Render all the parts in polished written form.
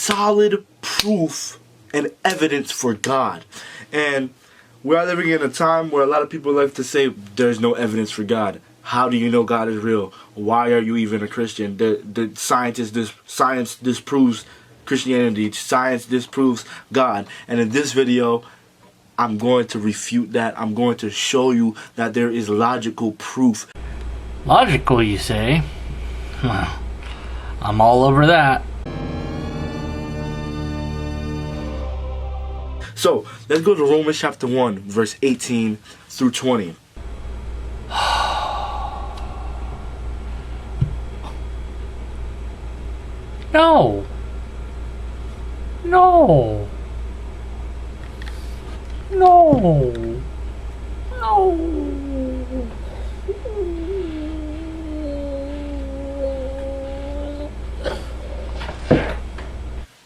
solid proof and evidence for God. And we are living in a time where a lot of people like to say there's no evidence for God. How do you know God is real? Why are you even a Christian? The science disproves Christianity. Science disproves God. And in this video, I'm going to refute that. I'm going to show you that there is logical proof. Logical, you say? Well, I'm all over that. So, let's go to Romans chapter 1, verse 18 through 20. No. No. No. No.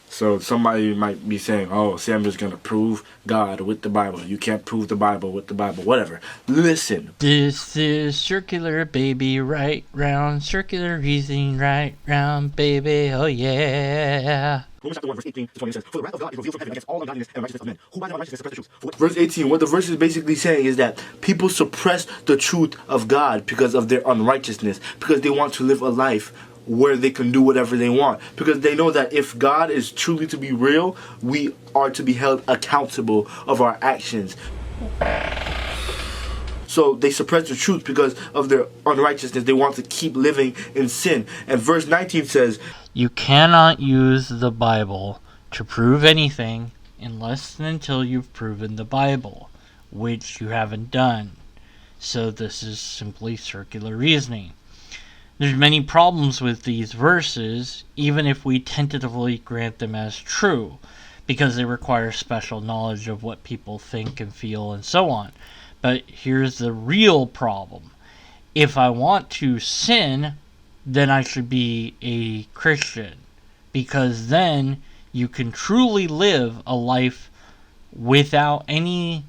So somebody might be saying, oh, Samuel's going to prove God with the Bible. You can't prove the Bible with the Bible. Whatever. Listen. This is circular, baby, right round. Circular reasoning, right round, baby, oh yeah. Romans chapter 1, verse 18 to 20 says, for the wrath of God is revealed from heaven against all ungodliness and unrighteousness of men, who by their unrighteousness suppress the truth. Verse 18, what the verse is basically saying is that people suppress the truth of God because of their unrighteousness, because they want to live a life where they can do whatever they want, because they know that if God is truly to be real, we are to be held accountable of our actions. So they suppress the truth because of their unrighteousness. They want to keep living in sin. And verse 19 says, you cannot use the Bible to prove anything unless and until you've proven the Bible, which you haven't done. So this is simply circular reasoning. There's many problems with these verses, even if we tentatively grant them as true, because they require special knowledge of what people think and feel and so on. But here's the real problem. If I want to sin, then I should be a Christian, because then you can truly live a life without any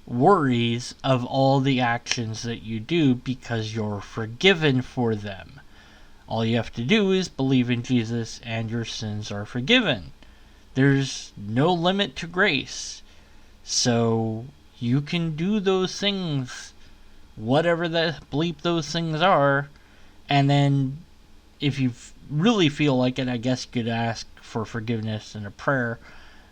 worries of all the actions that you do, because you're forgiven for them. All you have to do is believe in Jesus and your sins are forgiven. There's no limit to grace. So you can do those things, whatever the bleep those things are, and then if you really feel like it, I guess you could ask for forgiveness in a prayer,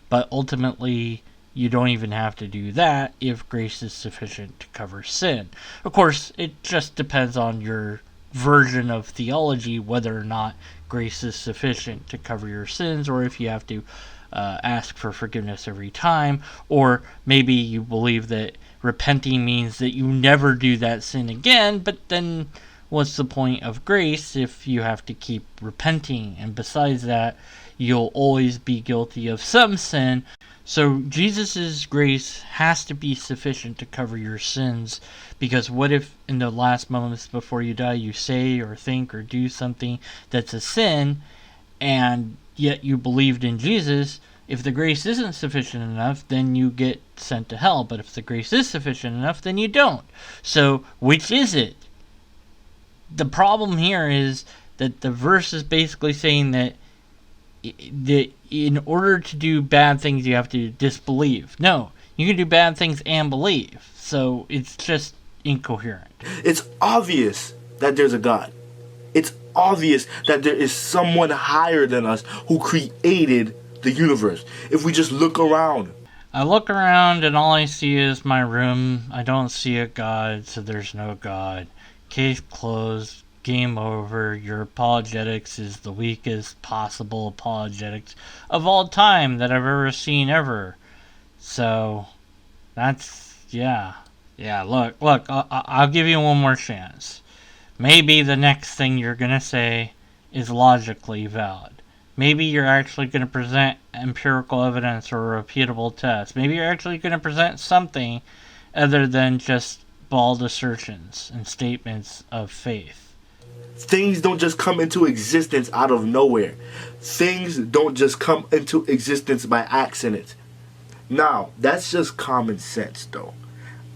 but ultimately you don't even have to do that if grace is sufficient to cover sin. Of course, it just depends on your version of theology, whether or not grace is sufficient to cover your sins, or if you have to ask for forgiveness every time, or maybe you believe that repenting means that you never do that sin again, but then what's the point of grace if you have to keep repenting? And besides that, you'll always be guilty of some sin. So Jesus' grace has to be sufficient to cover your sins, because what if in the last moments before you die you say or think or do something that's a sin, and yet you believed in Jesus? If the grace isn't sufficient enough, then you get sent to hell. But if the grace is sufficient enough, then you don't. So which is it? The problem here is that the verse is basically saying that in order to do bad things, you have to disbelieve. No, you can do bad things and believe. So it's just incoherent. It's obvious that there's a God. It's obvious that there is someone higher than us who created the universe. If we just look around. I look around and all I see is my room. I don't see a God, so there's no God. Case closed. Game over. Your apologetics is the weakest possible apologetics of all time that I've ever seen ever. So that's, yeah, look, I'll give you one more chance. Maybe the next thing you're gonna say is logically valid. Maybe you're actually gonna present empirical evidence or a repeatable test. Maybe you're actually gonna present something other than just bald assertions and statements of faith. Things don't just come into existence out of nowhere. Things don't just come into existence by accident. Now, that's just common sense, though.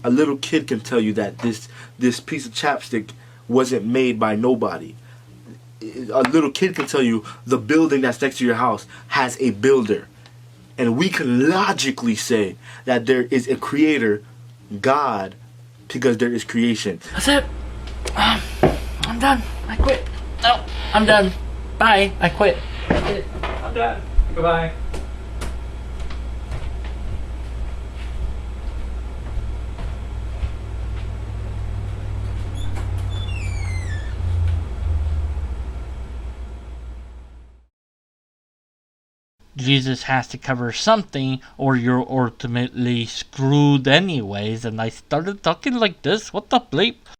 A little kid can tell you that this piece of chapstick wasn't made by nobody. a little kid can tell you the building that's next to your house has a builder. And we can logically say that there is a creator, God, because there is creation. That's it. I'm done. I quit. No, I'm done. Bye. I quit. That's it. I'm done. Goodbye. Jesus has to cover something or you're ultimately screwed anyways, and I started talking like this. What the bleep?